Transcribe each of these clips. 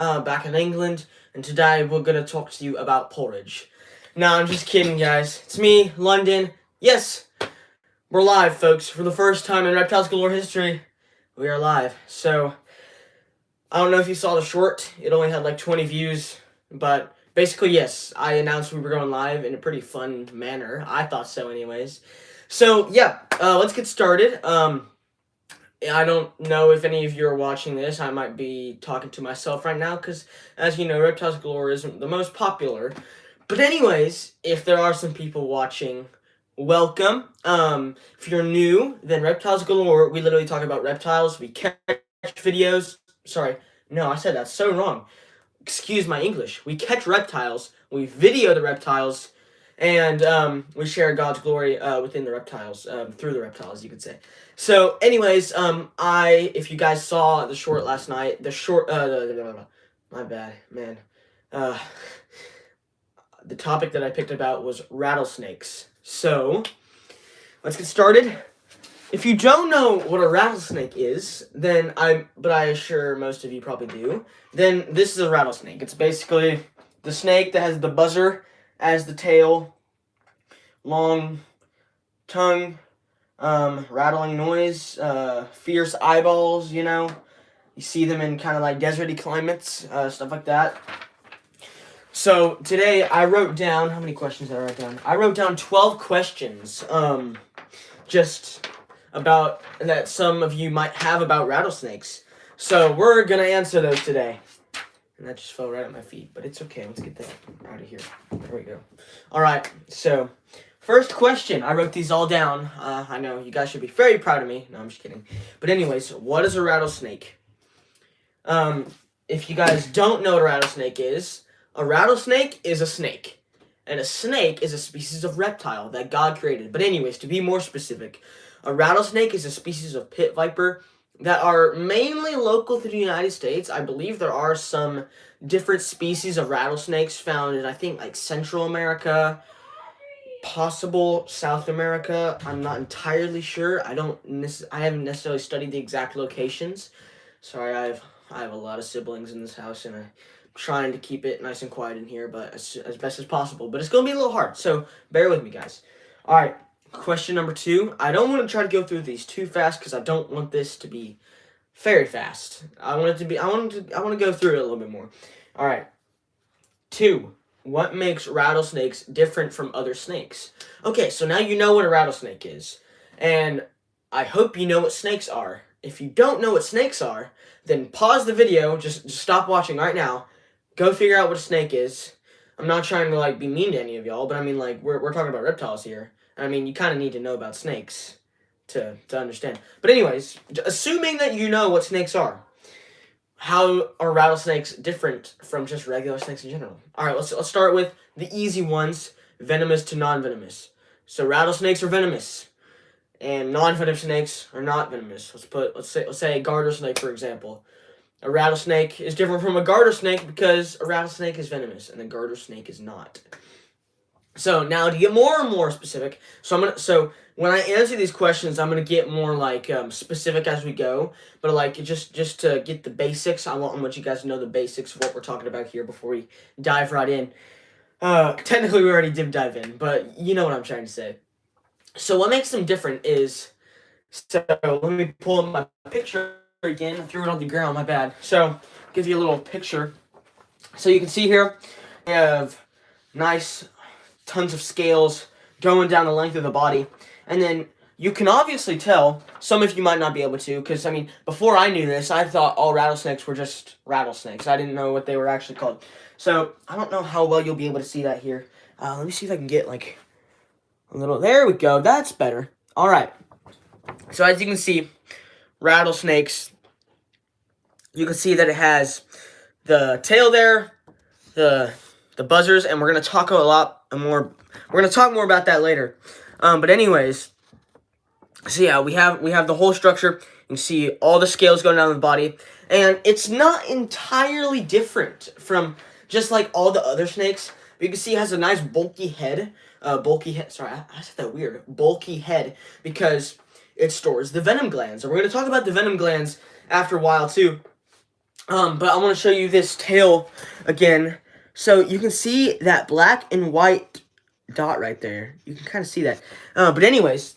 back in England, and today we're gonna talk to you about porridge. No, I'm just kidding, guys. It's me, London. Yes, we're live, folks. For the first time in Reptiles Galore history, we are live. So, I don't know if you saw the short. It only had like 20 views, but basically, yes, I announced we were going live in a pretty fun manner. I thought so, anyways. So, yeah, let's get started. I don't know if any of you are watching this. I might be talking to myself right now because, as you know, Reptiles Galore isn't the most popular. But anyways, if there are some people watching, welcome. If you're new, then Reptiles Galore, we literally talk about reptiles. We catch videos. Sorry, no, I said that so wrong. Excuse my English. We catch reptiles. We video the reptiles. And we share God's glory within the reptiles, through the reptiles, you could say. So, anyways, if you guys saw the short last night, my bad, man. The topic that I picked about was rattlesnakes. So, let's get started. If you don't know what a rattlesnake is, but I assure most of you probably do, then this is a rattlesnake. It's basically the snake that has the buzzer as the tail, long tongue, rattling noise, fierce eyeballs, you know. You see them in kind of like deserty climates, stuff like that. So today I wrote down, how many questions did I write down? I wrote down 12 questions, just about, that some of you might have about rattlesnakes. So we're going to answer those today. And that just fell right at my feet, but it's okay. Let's get that out of here. There we go. All right, so first question. I wrote these all down. I know you guys should be very proud of me. No, I'm just kidding. But anyways, what is a rattlesnake? If you guys don't know what a rattlesnake is a snake. And a snake is a species of reptile that God created. But anyways, to be more specific, a rattlesnake is a species of pit viper that are mainly local to the United States. I believe there are some different species of rattlesnakes found in, I think, like Central America, possible South America. I'm not entirely sure. I haven't necessarily studied the exact locations. Sorry, I have a lot of siblings in this house, and I'm trying to keep it nice and quiet in here, but as best as possible. But it's going to be a little hard, so bear with me, guys. All right. Question number 2. I don't want to try to go through these too fast because I don't want this to be very fast. I want to go through it a little bit more. All right. 2. What makes rattlesnakes different from other snakes? Okay, so now you know what a rattlesnake is. And I hope you know what snakes are. If you don't know what snakes are, then pause the video, just stop watching right now. Go figure out what a snake is. I'm not trying to like be mean to any of y'all, but I mean like we're talking about reptiles here. I mean, you kind of need to know about snakes to understand. But anyways, assuming that you know what snakes are, how are rattlesnakes different from just regular snakes in general? All right, let's start with the easy ones, venomous to non-venomous. So rattlesnakes are venomous, and non-venomous snakes are not venomous. Let's say a garter snake, for example. A rattlesnake is different from a garter snake because a rattlesnake is venomous and a garter snake is not. So now to get more and more specific, so when I answer these questions, I'm gonna get more like specific as we go. But like just to get the basics, I want you guys to know the basics of what we're talking about here before we dive right in. Technically we already did dive in, but you know what I'm trying to say. So what makes them different is, so let me pull up my picture again. I threw it on the ground. My bad. So give you a little picture. So you can see here we have nice tons of scales going down the length of the body, and then you can obviously tell, some of you might not be able to, because I mean before I knew this I thought all rattlesnakes were just rattlesnakes. I didn't know what they were actually called. So I don't know how well you'll be able to see that here. Let me see if I can get like a little, there we go, that's better. Alright, so as you can see, rattlesnakes, you can see that it has the tail there, the buzzers, and we're going to talk a lot more. We're going to talk more about that later. But anyways, so yeah, we have the whole structure. You can see all the scales going down the body, and it's not entirely different from just like all the other snakes. But you can see it has a nice bulky head. Sorry, I said that weird. Bulky head because it stores the venom glands. And we're going to talk about the venom glands after a while too. But I want to show you this tail again. So you can see that black and white dot right there. You can kind of see that. But anyways,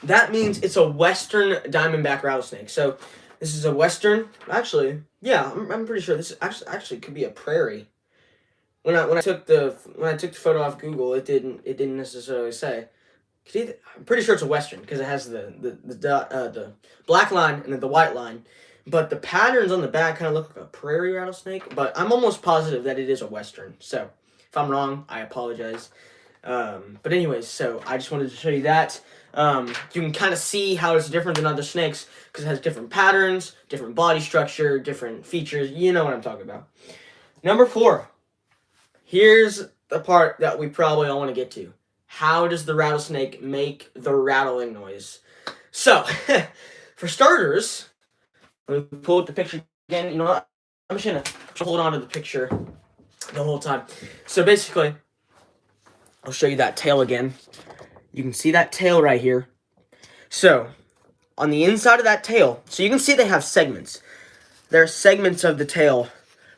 that means it's a western diamondback rattlesnake. So this is a western. Actually, yeah, I'm pretty sure this actually could be a prairie. When I took the photo off Google, it didn't necessarily say. I'm pretty sure it's a western because it has the black line and then the white line, but the patterns on the back kind of look like a prairie rattlesnake. But I'm almost positive that it is a western. So if I'm wrong, I apologize. But anyways, so I just wanted to show you that. You can kind of see how it's different than other snakes because it has different patterns, different body structure, different features. You know what I'm talking about. Number 4. Here's the part that we probably all want to get to. How does the rattlesnake make the rattling noise? So, for starters, let me pull up the picture again. You know what? I'm just going to hold on to the picture the whole time. So basically, I'll show you that tail again. You can see that tail right here. So, on the inside of that tail, so you can see they have segments. There are segments of the tail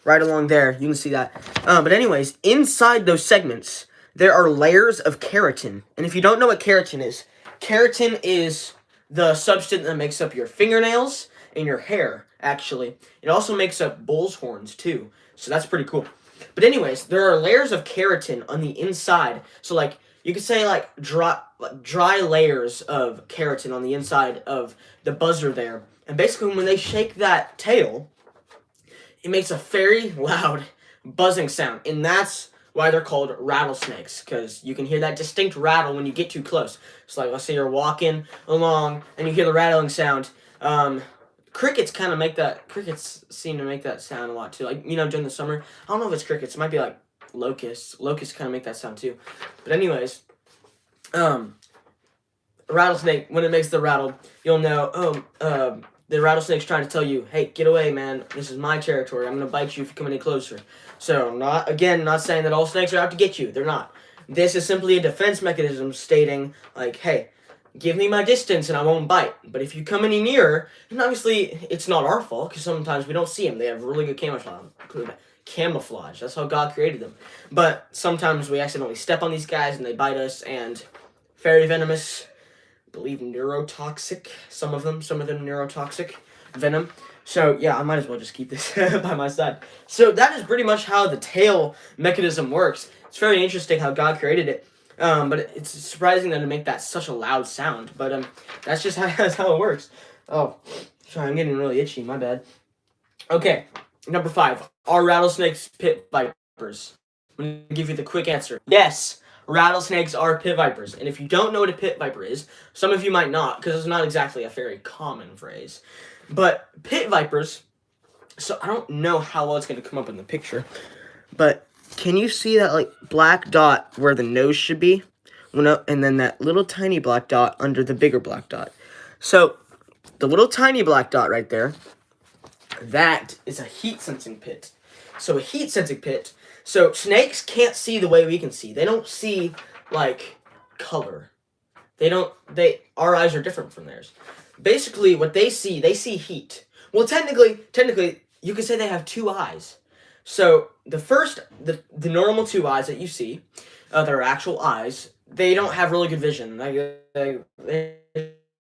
right along there. You can see that. But anyways, inside those segments, there are layers of keratin. And if you don't know what keratin is the substance that makes up your fingernails and your hair, actually. It also makes up bull's horns, too. So that's pretty cool. But anyways, there are layers of keratin on the inside. So, like, you could say, like, dry layers of keratin on the inside of the buzzer there. And basically, when they shake that tail, it makes a very loud buzzing sound. And that's why they're called rattlesnakes, because you can hear that distinct rattle when you get too close. So, like, let's say you're walking along and you hear the rattling sound. Crickets kind of make that. Crickets seem to make that sound a lot too. Like, you know, during the summer. I don't know if it's crickets. It might be like locusts. Locusts kind of make that sound too. But anyways, rattlesnake, when it makes the rattle, you'll know. The rattlesnake's trying to tell you, hey, get away, man. This is my territory. I'm gonna bite you if you come any closer. So, not saying that all snakes are out to get you. They're not. This is simply a defense mechanism stating, like, hey, give me my distance and I won't bite. But if you come any nearer, and obviously it's not our fault because sometimes we don't see them. They have really good camouflage. That's how God created them. But sometimes we accidentally step on these guys and they bite us, and very venomous. I believe neurotoxic. Some of them neurotoxic venom. So yeah, I might as well just keep this by my side. So that is pretty much how the tail mechanism works. It's very interesting how God created it. But it's surprising that to make that such a loud sound. But that's just that's how it works. Oh, sorry, I'm getting really itchy. My bad. Okay, number 5. Are rattlesnakes pit vipers? I'm going to give you the quick answer. Yes, rattlesnakes are pit vipers. And if you don't know what a pit viper is, some of you might not, because it's not exactly a very common phrase. But pit vipers, so I don't know how well it's going to come up in the picture, but can you see that, like, black dot where the nose should be? And then that little tiny black dot under the bigger black dot. So, the little tiny black dot right there, that is a heat-sensing pit. So, a heat-sensing pit. So, snakes can't see the way we can see. They don't see, like, color. Our eyes are different from theirs. Basically, what they see heat. Well, technically, you could say they have 2 eyes. So, the normal 2 eyes that you see, that are actual eyes, they don't have really good vision. Like, they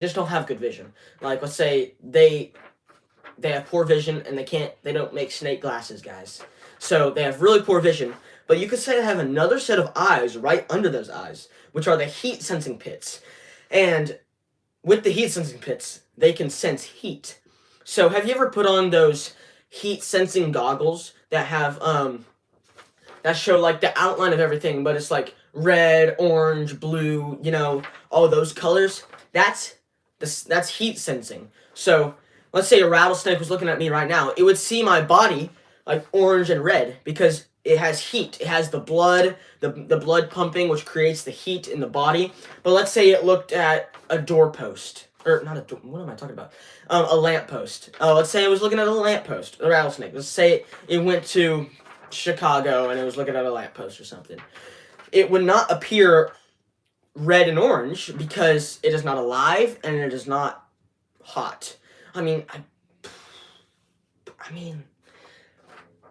just don't have good vision. Like, let's say they have poor vision and they don't make snake glasses, guys. So, they have really poor vision. But you could say they have another set of eyes right under those eyes, which are the heat-sensing pits. And with the heat-sensing pits, they can sense heat. So, have you ever put on those heat-sensing goggles that have, that show, like, the outline of everything, but it's, like, red, orange, blue, you know, all those colors? That's heat-sensing. So, let's say a rattlesnake was looking at me right now. It would see my body, like, orange and red, because it has heat. It has the blood, the blood pumping, which creates the heat in the body. But let's say it looked at a doorpost. Or, not a door, what am I talking about? A lamppost. Let's say it was looking at a lamppost, a rattlesnake. Let's say it went to Chicago and it was looking at a lamppost or something. It would not appear red and orange because it is not alive and it is not hot. I mean, I mean,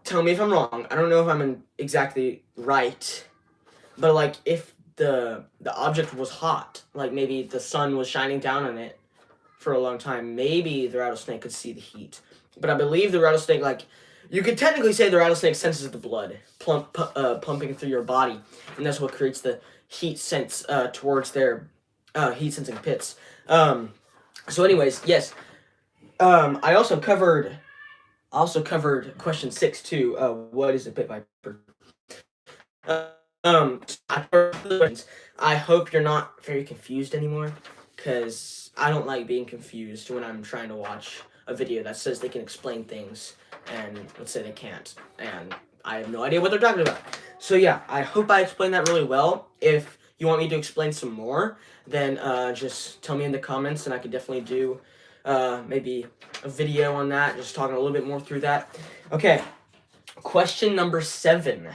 tell me if I'm wrong. I don't know if I'm exactly right, but like if the object was hot, like maybe the sun was shining down on it for a long time, maybe the rattlesnake could see the heat. But I believe the rattlesnake, like, you could technically say the rattlesnake senses the blood pumping through your body, and that's what creates the heat sense towards their heat sensing pits. So, anyways, yes. I also covered question 6 too. What is a pit viper? Um, I hope you're not very confused anymore, because I don't like being confused when I'm trying to watch a video that says they can explain things, and let's say they can't, and I have no idea what they're talking about. So yeah, I hope I explained that really well. If you want me to explain some more, then just tell me in the comments, and I could definitely do maybe a video on that, just talking a little bit more through that. Okay, question number 7.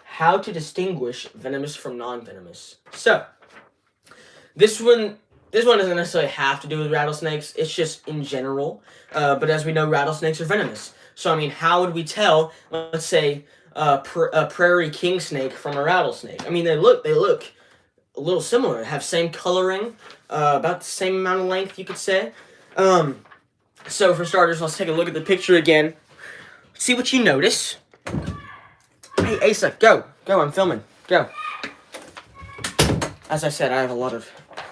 How to distinguish venomous from non-venomous. So, this one doesn't necessarily have to do with rattlesnakes. It's just in general. But as we know, rattlesnakes are venomous. So, I mean, how would we tell, let's say, a prairie king snake from a rattlesnake? I mean, they look a little similar. They have same coloring, about the same amount of length, you could say. So, for starters, let's take a look at the picture again. See what you notice. Hey, Asa, go, I'm filming, go. As I said, I have a lot of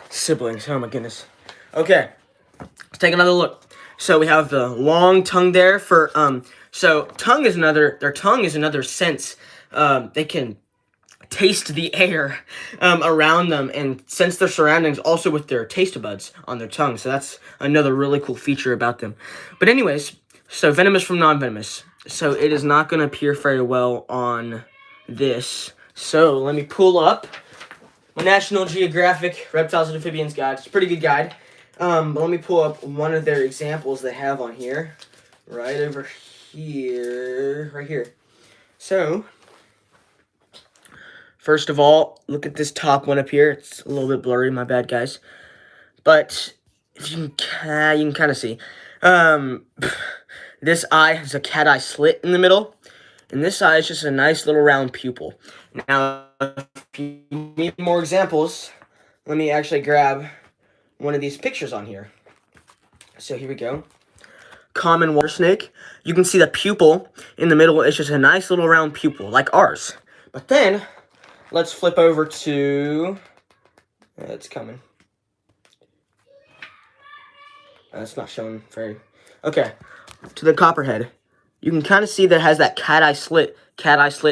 siblings, oh my goodness. Okay, let's take another look. So we have the long tongue there for, so their tongue is another sense. They can taste the air around them and sense their surroundings also with their taste buds on their tongue. So that's another really cool feature about them. But anyways, so venomous from non-venomous. So it is not going to appear very well on this. So let me pull up my National Geographic Reptiles and Amphibians guide. It's a pretty good guide. But let me pull up one of their examples they have on here. Right over here. Right here. So, first of all, look at this top one up here. It's a little bit blurry, my bad, guys. But if you can kind of see. This eye has a cat eye slit in the middle, and this eye is just a nice little round pupil. Now, if you need more examples, let me actually grab one of these pictures on here. So here we go. Common water snake. You can see the pupil in the middle. It's just a nice little round pupil, like ours. But then, let's flip over to... it's coming. It's not showing very... Okay. To the copperhead, you can kind of see that it has that cat eye slit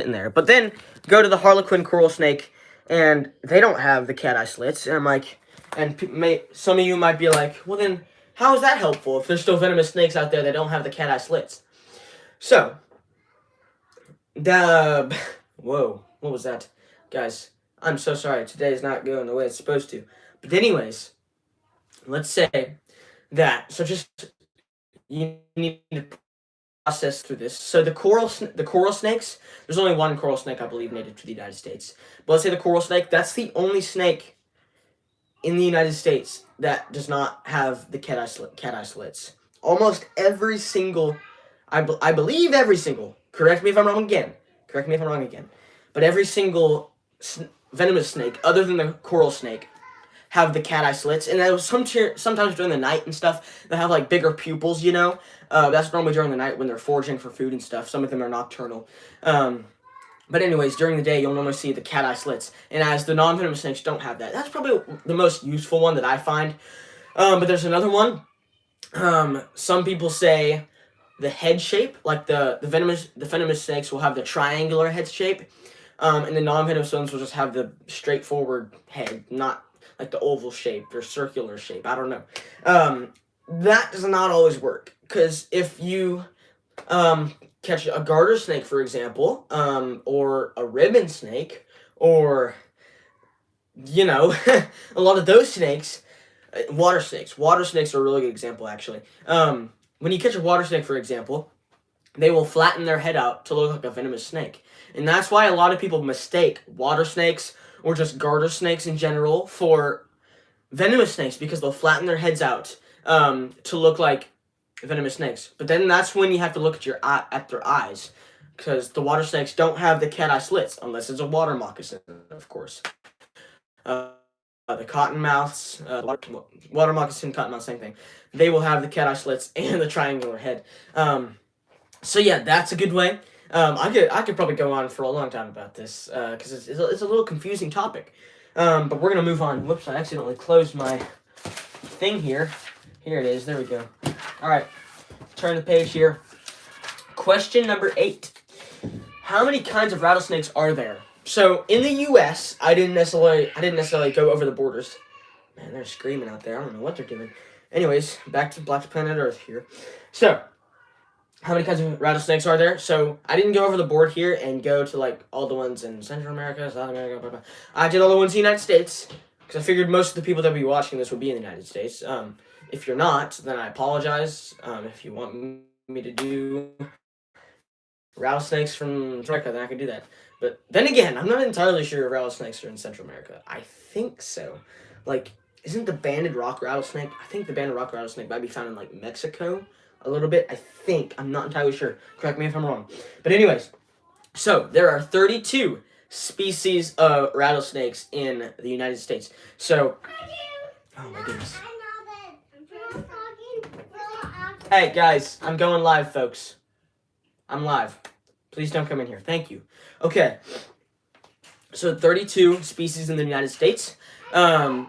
in there. But then go to the harlequin coral snake, and they don't have the cat eye slits. And I'm like, some of you might be like, well then, how is that helpful if there's still venomous snakes out there that don't have the cat eye slits? So, whoa, what was that, guys? I'm so sorry. Today is not going the way it's supposed to. But anyways, let's say that. So just. You need to process through this. So the coral snakes, there's only one coral snake, I believe, native to the United States. But let's say the coral snake, that's the only snake in the United States that does not have the cat eye slits. Almost every single, I believe every single, correct me if I'm wrong again, but every single venomous snake, other than the coral snake, have the cat eye slits, and that was sometimes during the night and stuff, they have like bigger pupils, you know. That's normally during the night when they're foraging for food and stuff. Some of them are nocturnal. But anyways, during the day, you'll normally see the cat eye slits, and as the non-venomous snakes don't have that. That's probably the most useful one that I find. But there's another one. Some people say the head shape, like the venomous snakes will have the triangular head shape, and the non-venomous ones will just have the straightforward head, not like the oval shape or circular shape. I don't know. That does not always work, because if you catch a garter snake, for example, or a ribbon snake, or, you know, a lot of those snakes, water snakes are a really good example, actually. When you catch a water snake, for example, they will flatten their head out to look like a venomous snake. And that's why a lot of people mistake water snakes or just garter snakes in general for venomous snakes, because they'll flatten their heads out to look like venomous snakes. But then that's when you have to look at their eyes, because the water snakes don't have the cat eye slits unless it's a water moccasin, of course. The cottonmouths, water moccasin, cottonmouth, same thing. They will have the cat eye slits and the triangular head. So yeah, that's a good way. I could probably go on for a long time about this because it's a little confusing topic. But we're gonna move on. Whoops! I accidentally closed my thing here. Here it is. There we go. All right, turn the page here. Question number 8. How many kinds of rattlesnakes are there? So in the U.S., I didn't necessarily go over the borders. Man, they're screaming out there. I don't know what they're doing. Anyways, back to Black Planet Earth here. So, how many kinds of rattlesnakes are there? So I didn't go over the board here and go to like all the ones in Central America, South America, blah, blah. I did all the ones in the United States because I figured most of the people that would be watching this would be in the United States. If you're not, then I apologize. If you want me to do rattlesnakes from America, then I can do that. But then again, I'm not entirely sure if rattlesnakes are in Central America. I think so. Like, isn't the banded rock rattlesnake? I think the banded rock rattlesnake might be found in like Mexico a little bit. I think. I'm not entirely sure. Correct me if I'm wrong. But anyways, so there are 32 species of rattlesnakes in the United States. So, oh my goodness. Hey guys, I'm going live, folks. I'm live. Please don't come in here. Thank you. Okay. So 32 species in the United States. I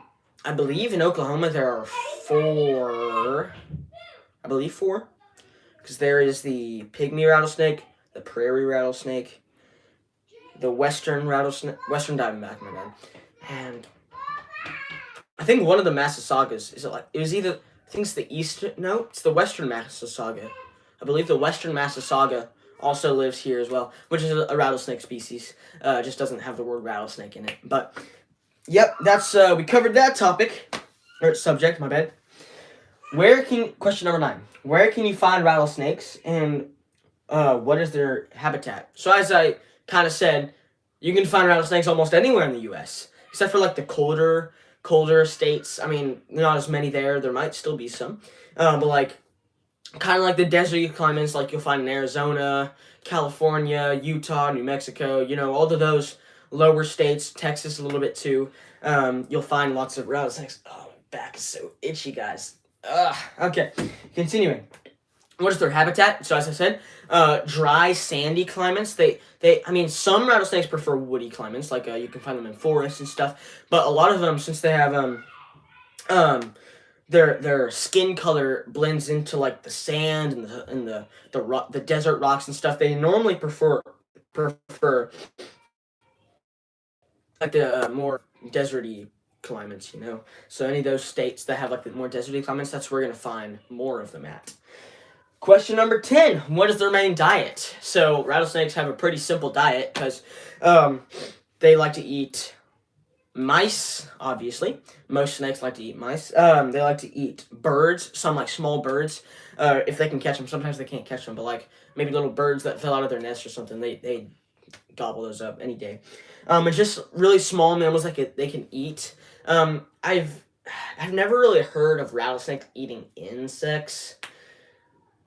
believe in Oklahoma there are 4. I believe 4. Because there is the pygmy rattlesnake, the prairie rattlesnake, the western diamondback, my bad. And I think one of the Massasaugas, I think it's the eastern, no, it's the western Massasauga. I believe the western Massasauga also lives here as well, which is a rattlesnake species. Just doesn't have the word rattlesnake in it. But, yep, that's, we covered that topic, or subject, my bad. Question number 9. Where can you find rattlesnakes, and what is their habitat? So as I kind of said, you can find rattlesnakes almost anywhere in the U.S., except for, like, the colder states. I mean, not as many there. There might still be some. But, like, kind of like the deserty climates, like you'll find in Arizona, California, Utah, New Mexico, all of those lower states, Texas a little bit too. You'll find lots of rattlesnakes. Oh, my back is so itchy, guys. Okay, continuing. What is their habitat? So as I said, dry, sandy climates. Some rattlesnakes prefer woody climates, like you can find them in forests and stuff. But a lot of them, since they have their skin color blends into like the sand and the desert rocks and stuff, they normally prefer like the more deserty climates, So any of those states that have like the more deserty climates, that's where we're gonna find more of them at. Question number 10. What is their main diet? So rattlesnakes have a pretty simple diet because they like to eat mice, obviously. Most snakes like to eat mice. They like to eat birds, some like small birds, if they can catch them. Sometimes they can't catch them, but like maybe little birds that fell out of their nest or something, they gobble those up any day. And just really small mammals that they can eat. I've never really heard of rattlesnakes eating insects.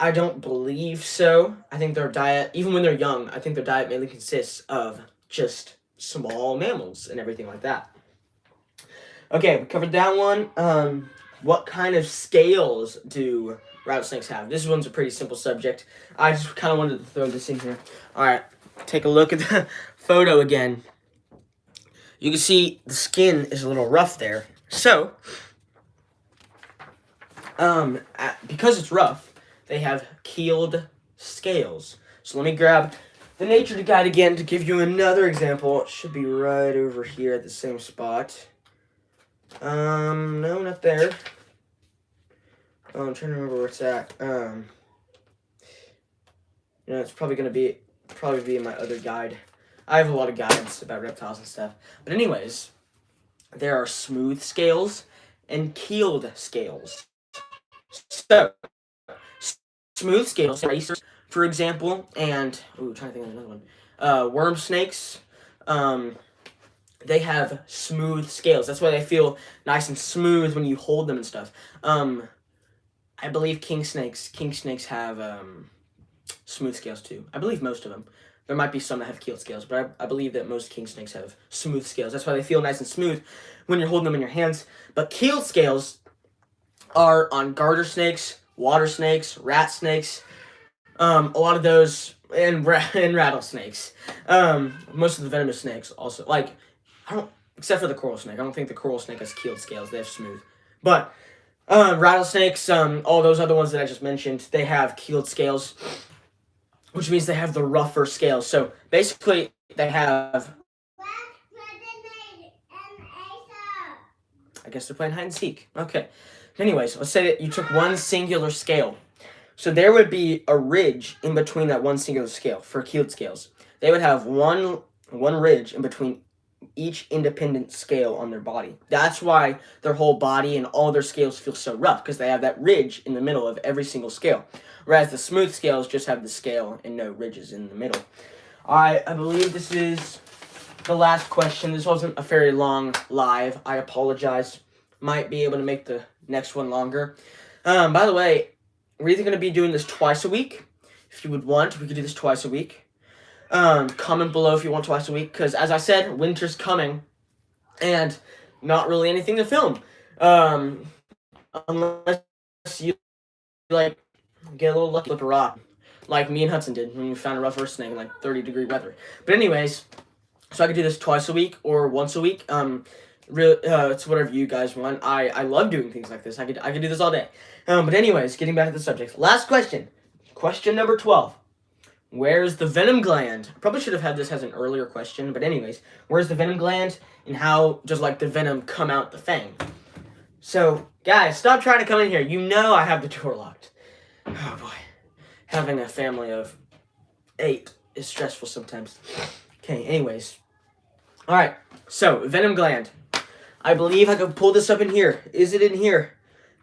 I don't believe so. I think their diet, even when they're young, I think their diet mainly consists of just small mammals and everything like that. Okay, we covered that one. What kind of scales do rattlesnakes have? This one's a pretty simple subject. I just kind of wanted to throw this in here. All right, take a look at the photo again. You can see the skin is a little rough there. So, because it's rough, they have keeled scales. So let me grab the nature guide again to give you another example. It should be right over here at the same spot. No, not there. Oh, I'm trying to remember where it's at. It's probably gonna be in my other guide. I have a lot of guides about reptiles and stuff. But anyways, there are smooth scales and keeled scales. So, smooth scales, racers, for example, and trying to think of another one. Worm snakes, they have smooth scales. That's why they feel nice and smooth when you hold them and stuff. I believe king snakes have smooth scales too. I believe most of them. There might be some that have keeled scales, but I believe that most king snakes have smooth scales. That's why they feel nice and smooth when you're holding them in your hands. But keeled scales are on garter snakes, water snakes, rat snakes, a lot of those, and rattlesnakes. Most of the venomous snakes also. Like, except for the coral snake. I don't think the coral snake has keeled scales. They have smooth. But rattlesnakes, all those other ones that I just mentioned, they have keeled scales, which means they have the rougher scales. So basically, they have. I guess they're playing hide and seek. Okay. Anyways, let's say that you took one singular scale. So there would be a ridge in between that one singular scale for keeled scales. They would have one ridge in between each independent scale on their body. That's why their whole body and all their scales feel so rough, because they have that ridge in the middle of every single scale. Whereas the smooth scales just have the scale and no ridges in the middle. Alright, I believe this is the last question. This wasn't a very long live. I apologize. Might be able to make the next one longer. By the way, we're either going to be doing this twice a week. If you would want, we could do this twice a week. Comment below if you want twice a week, because as I said, winter's coming, and not really anything to film. Unless you, like, get a little lucky with a rock, like me and Hudson did when we found a rough earth snake in, like, 30-degree weather. But anyways, so I could do this twice a week or once a week. It's whatever you guys want. I love doing things like this. I could do this all day. But anyways, getting back to the subject. Last question. Question number 12. Where's the venom gland? Probably should have had this as an earlier question, but anyways, where's the venom gland and how does like the venom come out the fang? So, guys, stop trying to come in here. You know I have the door locked. Oh boy. Having a family of 8 is stressful sometimes. Okay, anyways. Alright, so venom gland. I believe I could pull this up in here. Is it in here?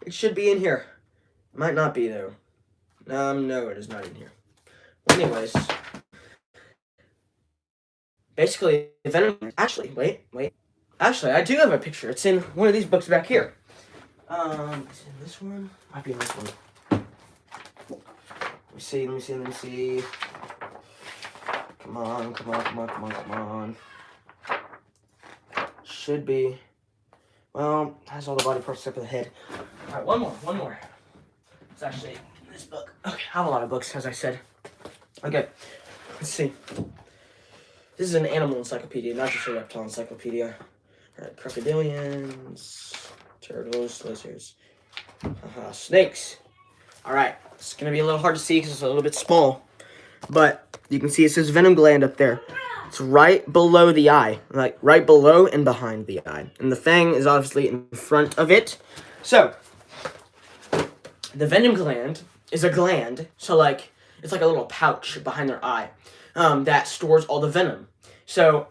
It should be in here. Might not be, though. No, it is not in here. Well, anyways. Basically, venom... Actually, wait. Actually, I do have a picture. It's in one of these books back here. Is it in this one? Might be in this one. Let me see. Come on. Should be... Well, has all the body parts except for the head. Alright, one more. It's actually in this book. Okay, I have a lot of books, as I said. Okay, let's see. This is an animal encyclopedia, not just a reptile encyclopedia. Alright, crocodilians, turtles, lizards, snakes. Alright, it's going to be a little hard to see because it's a little bit small. But you can see it says venom gland up there. It's right below the eye, like right below and behind the eye. And the fang is obviously in front of it. So, the venom gland is a gland, so like, it's like a little pouch behind their eye that stores all the venom. So,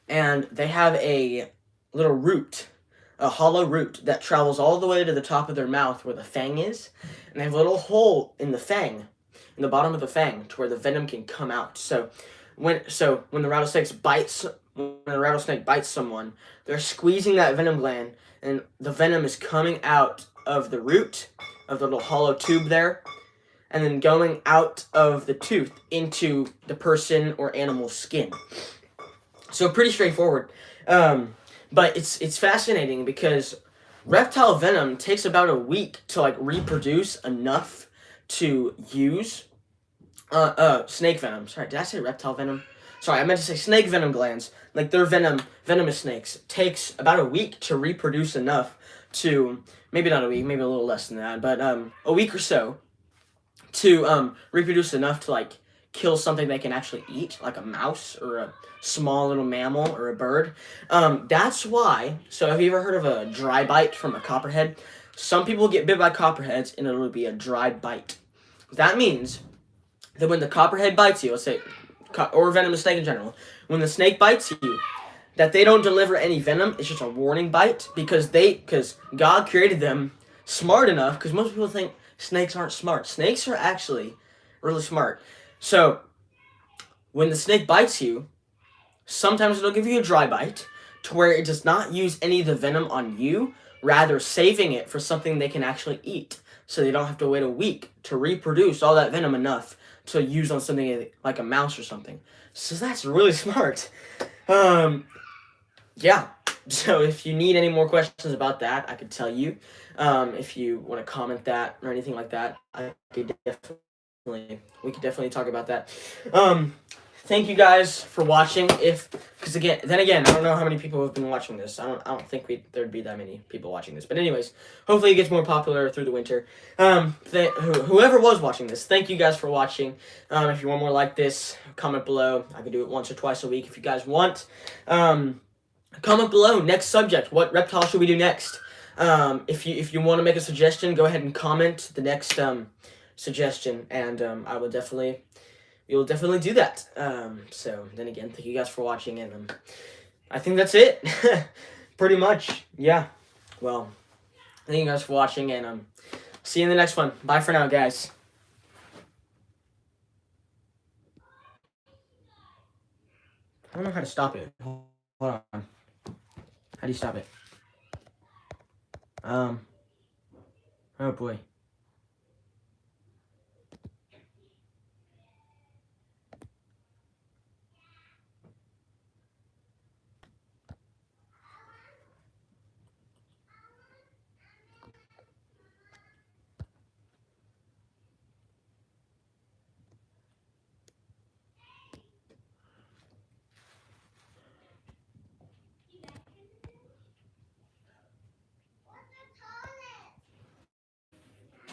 and they have a little root, a hollow root that travels all the way to the top of their mouth where the fang is. And they have a little hole in the fang, in the bottom of the fang, to where the venom can come out. So when the rattlesnake bites someone, they're squeezing that venom gland, and the venom is coming out of the root of the little hollow tube there, and then going out of the tooth into the person or animal's skin. So pretty straightforward. But it's fascinating because reptile venom takes about a week to like reproduce enough to use. Snake venom. Sorry, did I say reptile venom? Sorry, I meant to say snake venom glands. Like their venomous snakes takes about a week to reproduce enough to, maybe not a week, maybe a little less than that, but a week or so to reproduce enough to like kill something they can actually eat, like a mouse or a small little mammal or a bird. That's why. So have you ever heard of a dry bite from a copperhead? Some people get bit by copperheads and it'll be a dry bite. That means that when the copperhead bites you, let's say, or venomous snake in general, when the snake bites you, that they don't deliver any venom, it's just a warning bite, because God created them smart enough, because most people think snakes aren't smart. Snakes are actually really smart. So, when the snake bites you, sometimes it'll give you a dry bite, to where it does not use any of the venom on you, rather saving it for something they can actually eat. so they don't have to wait a week to reproduce all that venom enough to use on something like a mouse or something. So that's really smart. Yeah. So if you need any more questions about that, I could tell you. If you want to comment that or anything like that, we could definitely talk about that. Thank you guys for watching. Because again, I don't know how many people have been watching this. I don't think there'd be that many people watching this. But anyways, hopefully it gets more popular through the winter. Whoever was watching this, thank you guys for watching. If you want more like this, comment below. I can do it once or twice a week if you guys want. Comment below. Next subject. What reptile should we do next? If you want to make a suggestion, go ahead and comment the next suggestion, and we will definitely do that. So then again, thank you guys for watching, and I think that's it. Pretty much, yeah. Well, thank you guys for watching, and see you in the next one. Bye for now, guys. I don't know how to stop it. Hold on. How do you stop it? Oh boy.